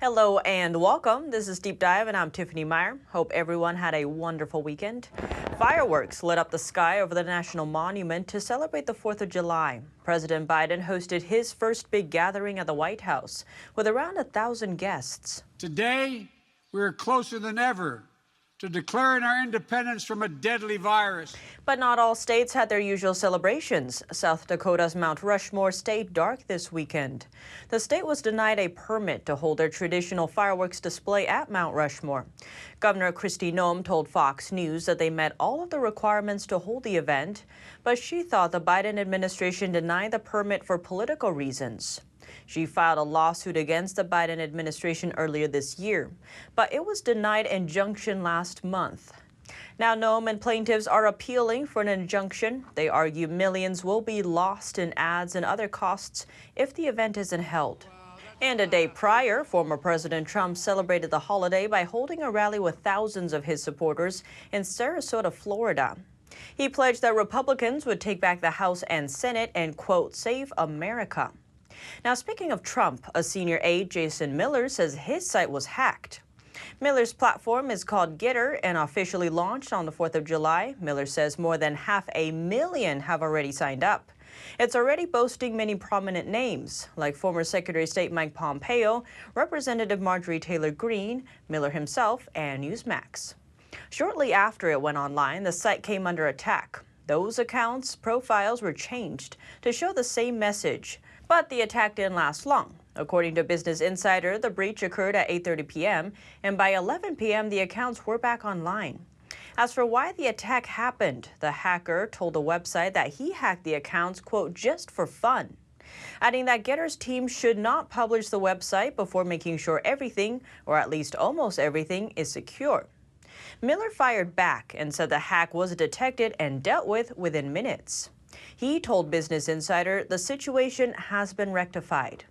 Hello and welcome. This is Deep Dive and I'm Tiffany Meier. Hope everyone had a wonderful weekend. Fireworks lit up the sky over the National Monument to celebrate the 4th of July. President Biden hosted his first big gathering at the White House with around 1,000 guests. Today, we're closer than ever to declaring our independence from a deadly virus. But not all states had their usual celebrations. South Dakota's Mount Rushmore stayed dark this weekend. The state was denied a permit to hold their traditional fireworks display at Mount Rushmore. Governor Kristi Noem told Fox News that they met all of the requirements to hold the event, but she thought the Biden administration denied the permit for political reasons. She filed a lawsuit against the Biden administration earlier this year, but it was denied injunction last month. Now Noem and plaintiffs are appealing for an injunction. They argue millions will be lost in ads and other costs if the event isn't held. And a day prior, former President Trump celebrated the holiday by holding a rally with thousands of his supporters in Sarasota, Florida. He pledged that Republicans would take back the House and Senate and, quote, save America. Now, speaking of Trump, a senior aide, Jason Miller, says his site was hacked. Miller's platform is called Getter and officially launched on the 4th of July. Miller says more than 500,000 have already signed up. It's already boasting many prominent names, like former Secretary of State Mike Pompeo, Representative Marjorie Taylor Greene, Miller himself, and Newsmax. Shortly after it went online, the site came under attack. Those accounts' profiles were changed to show the same message. But the attack didn't last long. According to Business Insider, the breach occurred at 8:30 p.m., and by 11 p.m., the accounts were back online. As for why the attack happened, the hacker told the website that he hacked the accounts, quote, just for fun, adding that Getter's team should not publish the website before making sure everything, or at least almost everything, is secure. Miller fired back and said the hack was detected and dealt with within minutes. He told Business Insider the situation has been rectified.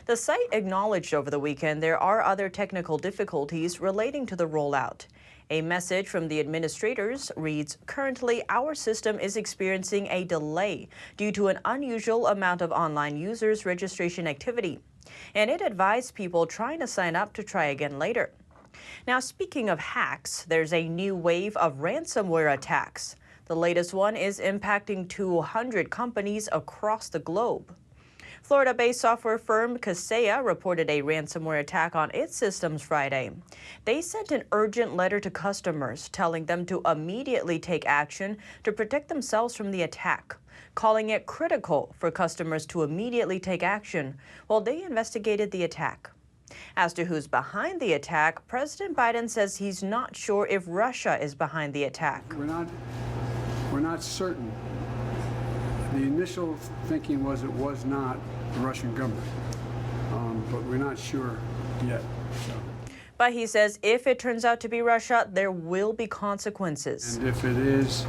The site acknowledged over the weekend there are other technical difficulties relating to the rollout. A message from the administrators reads, currently our system is experiencing a delay due to an unusual amount of online users registration activity, and it advised people trying to sign up to try again later. Now, speaking of hacks, there's a new wave of ransomware attacks. The latest one is impacting 200 companies across the globe. Florida-based software firm Kaseya reported a ransomware attack on its systems Friday. They sent an urgent letter to customers telling them to immediately take action to protect themselves from the attack, calling it critical for customers to immediately take action while they investigated the attack. As to who's behind the attack, President Biden says he's not sure if Russia is behind the attack. We're not certain. The initial thinking was it was not the Russian government, but we're not sure yet. So. But he says if it turns out to be Russia, there will be consequences. And if it is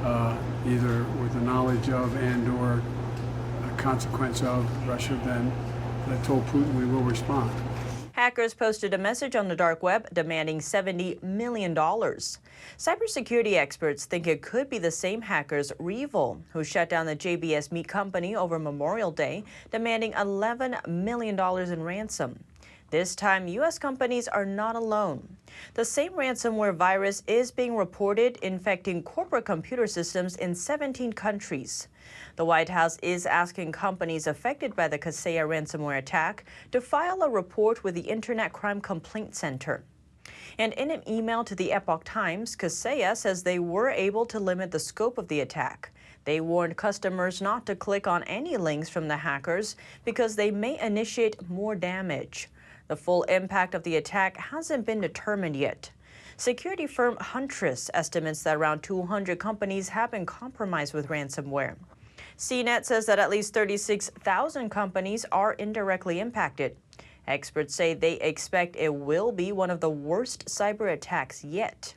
either with the knowledge of and or a consequence of Russia, then I told Putin we will respond. Hackers posted a message on the dark web demanding $70 million. Cybersecurity experts think it could be the same hackers, REvil, who shut down the JBS meat company over Memorial Day, demanding $11 million in ransom. This time, U.S. companies are not alone. The same ransomware virus is being reported infecting corporate computer systems in 17 countries. The White House is asking companies affected by the Kaseya ransomware attack to file a report with the Internet Crime Complaint Center. And in an email to the Epoch Times, Kaseya says they were able to limit the scope of the attack. They warned customers not to click on any links from the hackers because they may initiate more damage. The full impact of the attack hasn't been determined yet. Security firm Huntress estimates that around 200 companies have been compromised with ransomware. CNET says that at least 36,000 companies are indirectly impacted. Experts say they expect it will be one of the worst cyber attacks yet.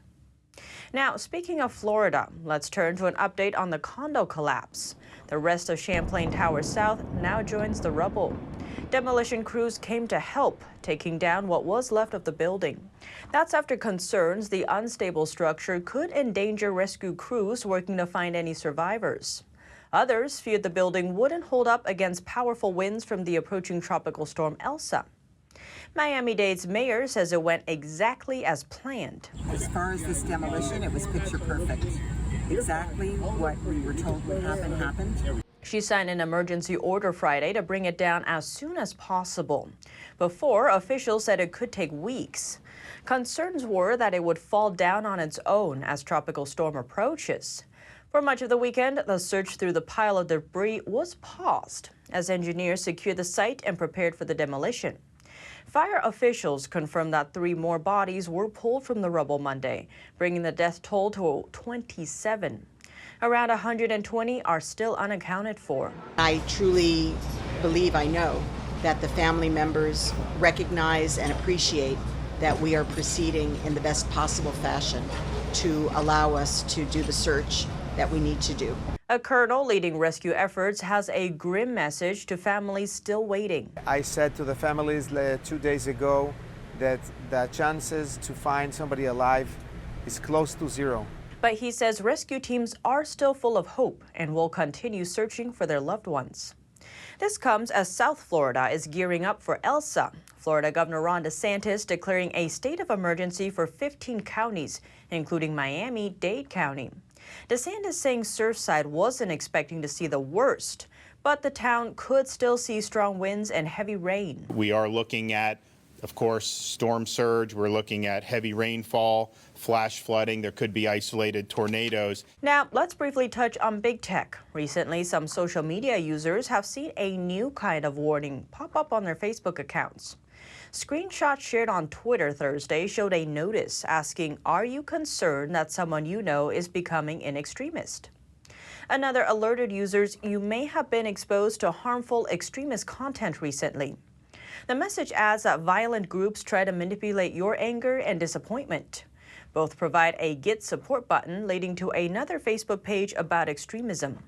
Now, speaking of Florida, let's turn to an update on the condo collapse. The rest of Champlain Tower South now joins the rubble. Demolition crews came to help, taking down what was left of the building. That's after concerns the unstable structure could endanger rescue crews working to find any survivors. Others feared the building wouldn't hold up against powerful winds from the approaching tropical storm Elsa. Miami-Dade's mayor says it went exactly as planned. As far as this demolition, it was picture perfect. Exactly what we were told would happen happened. She signed an emergency order Friday to bring it down as soon as possible. Before, officials said it could take weeks. Concerns were that it would fall down on its own as tropical storm approaches. For much of the weekend, the search through the pile of debris was paused as engineers secured the site and prepared for the demolition. Fire officials confirmed that 3 more bodies were pulled from the rubble Monday, bringing the death toll to 27. Around 120 are still unaccounted for. I truly believe, I know, that the family members recognize and appreciate that we are proceeding in the best possible fashion to allow us to do the search that we need to do. A colonel leading rescue efforts has a grim message to families still waiting. I said to the families 2 days ago that the chances to find somebody alive is close to 0. But he says rescue teams are still full of hope and will continue searching for their loved ones. This comes as South Florida is gearing up for Elsa. Florida Governor Ron DeSantis declaring a state of emergency for 15 counties, including Miami-Dade County. DeSantis saying Surfside wasn't expecting to see the worst, but the town could still see strong winds and heavy rain. We are looking at, of course, storm surge. We're looking at heavy rainfall, flash flooding. There could be isolated tornadoes. Now, let's briefly touch on big tech. Recently, some social media users have seen a new kind of warning pop up on their Facebook accounts. Screenshots shared on Twitter Thursday showed a notice asking, "Are you concerned that someone you know is becoming an extremist?" Another alerted users, "You may have been exposed to harmful extremist content recently." The message adds that violent groups try to manipulate your anger and disappointment. Both provide a Get Support button leading to another Facebook page about extremism.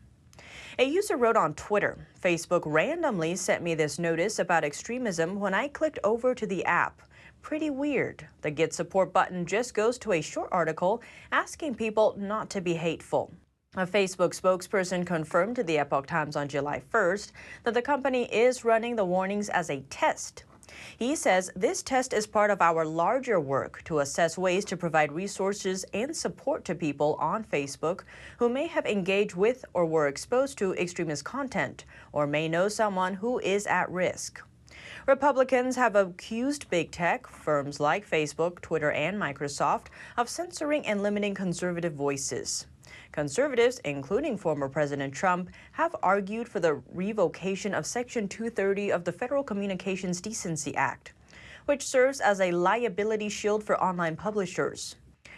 A user wrote on Twitter, "Facebook randomly sent me this notice about extremism when I clicked over to the app. Pretty weird. The Get Support button just goes to a short article asking people not to be hateful." A Facebook spokesperson confirmed to the Epoch Times on July 1st that the company is running the warnings as a test. He says this test is part of our larger work to assess ways to provide resources and support to people on Facebook who may have engaged with or were exposed to extremist content or may know someone who is at risk. Republicans have accused big tech, firms like Facebook, Twitter, and Microsoft, of censoring and limiting conservative voices. Conservatives, including former President Trump, have argued for the revocation of Section 230 of the Federal Communications Decency Act, which serves as a liability shield for online publishers.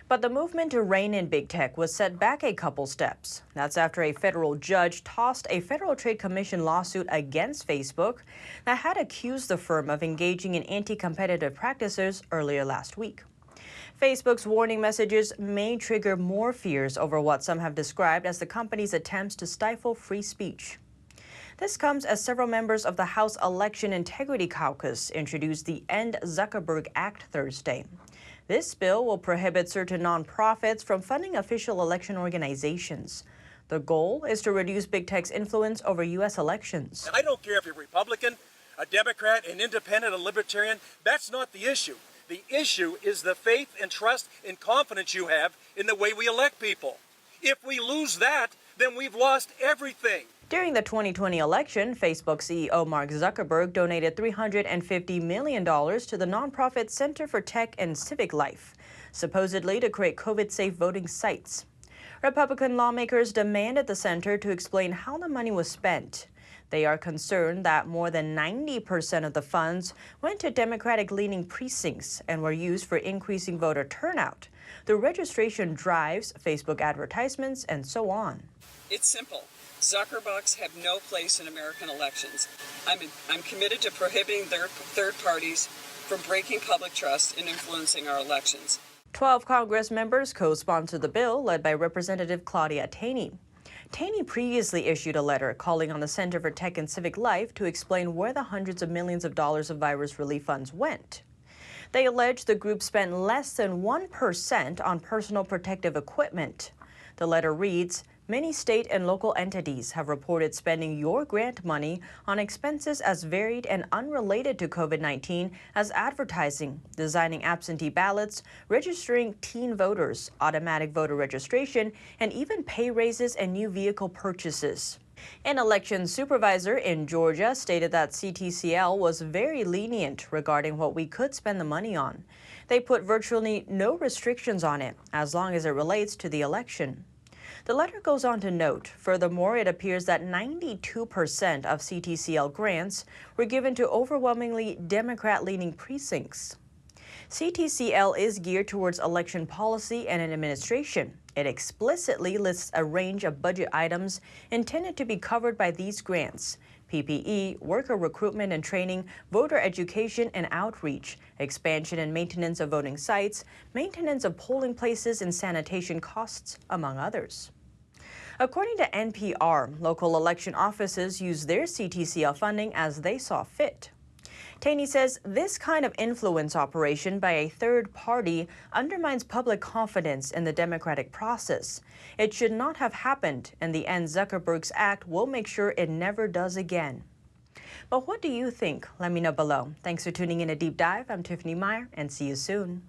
But the movement to rein in big tech was set back a couple steps. That's after a federal judge tossed a Federal Trade Commission lawsuit against Facebook that had accused the firm of engaging in anti-competitive practices earlier last week. Facebook's warning messages may trigger more fears over what some have described as the company's attempts to stifle free speech. This comes as several members of the House Election Integrity Caucus introduced the End Zuckerberg Act Thursday. This bill will prohibit certain nonprofits from funding official election organizations. The goal is to reduce big tech's influence over U.S. elections. I don't care if you're Republican, a Democrat, an independent, a libertarian. That's not the issue. The issue is the faith and trust and confidence you have in the way we elect people. If we lose that, then we've lost everything. During the 2020 election, Facebook CEO Mark Zuckerberg donated $350 million to the nonprofit Center for Tech and Civic Life, supposedly to create COVID-safe voting sites. Republican lawmakers demanded the center to explain how the money was spent. They are concerned that more than 90% of the funds went to Democratic-leaning precincts and were used for increasing voter turnout through registration drives, Facebook advertisements, and so on. It's simple. Zuckerbucks have no place in American elections. I'm committed to prohibiting third parties from breaking public trust and influencing our elections. 12 Congress members co-sponsored the bill, led by Representative Claudia Taney. Taney previously issued a letter calling on the Center for Tech and Civic Life to explain where the hundreds of millions of dollars of virus relief funds went. They allege the group spent less than 1% on personal protective equipment. The letter reads, Many state and local entities have reported spending your grant money on expenses as varied and unrelated to COVID-19 as advertising, designing absentee ballots, registering teen voters, automatic voter registration, and even pay raises and new vehicle purchases. An election supervisor in Georgia stated that CTCL was very lenient regarding what we could spend the money on. They put virtually no restrictions on it as long as it relates to the election. The letter goes on to note, furthermore, it appears that 92% of CTCL grants were given to overwhelmingly Democrat-leaning precincts. CTCL is geared towards election policy and administration. It explicitly lists a range of budget items intended to be covered by these grants: PPE, worker recruitment and training, voter education and outreach, expansion and maintenance of voting sites, maintenance of polling places and sanitation costs, among others. According to NPR, local election offices use their CTCL funding as they saw fit. Taney says this kind of influence operation by a third party undermines public confidence in the democratic process. It should not have happened, and the End Zuckerberg's Act will make sure it never does again. But what do you think? Let me know below. Thanks for tuning in to Deep Dive. I'm Tiffany Meier, and see you soon.